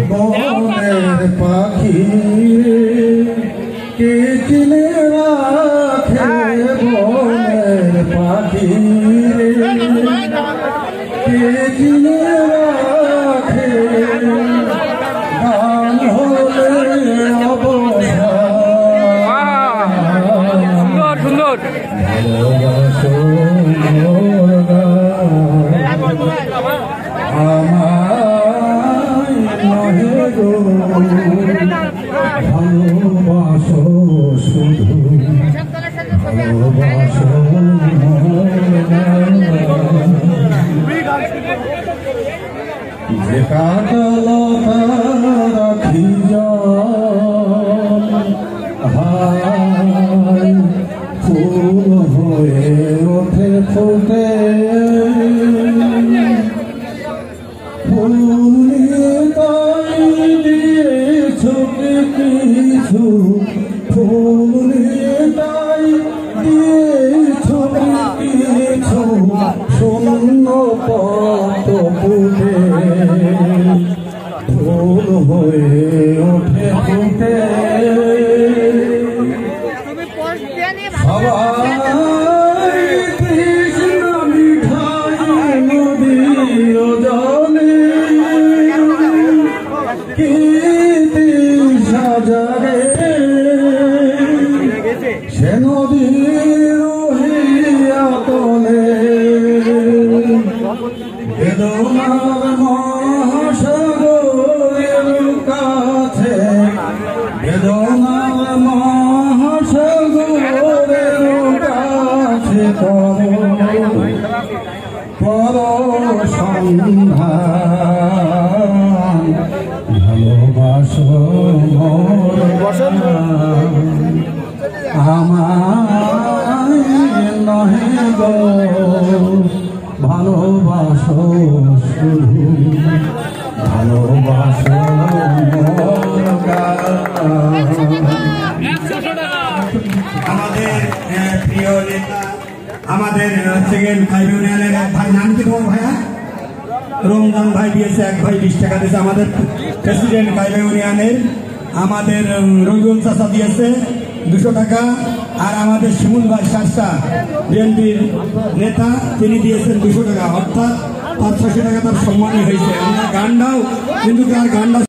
বনের পাখি কে চিনে রাখে, বনের পাখি কে চিনে রাখে, গান হলে অবসা সুন্দর ভালোবাসো ভালোবাসো শুধু ভালোবাসো যে কাটলতা রাখি হায় ফুল হয়ে ওঠে ফুটে কিছু ফুল তাই দিয়েছো কিছু শূন্য পথ ফুটে ফুল হয়ে ওঠে ফুটে সবাই কৃষ্ণ মিঠাই নদীর জলে সাজারে সে নদীর হিয়া তলে বেদনার মহাসাগরের কাছে, বেদনার মহাসাগরের কাছে পর সন্ধান ভালোবাসো আমায় নহে গো, ভালোবাসো শুধু ভালোবাসো আমাদের প্রিয় নেতা আমাদের সেকেন্ড ফাইভ ইউনিয়নের এক ভাই, নাম কি তোমার ভাইয়া? রমজান ভাই দিয়েছে, এক ভাই 20 টাকা দিয়েছে। আমাদের প্রেসিডেন্ট ফাইভ ইউনিয়নের আমাদের রবিউল চাচা দিয়েছে 200 টাকা, আর আমাদের শিমুল ভাই শাসা বিএনপির নেতা তিনি দিয়েছেন 200 টাকা, অর্থাৎ 500 টাকা তার সম্মানই হয়েছে। আমরা গানটাও কিন্তু তার গানটা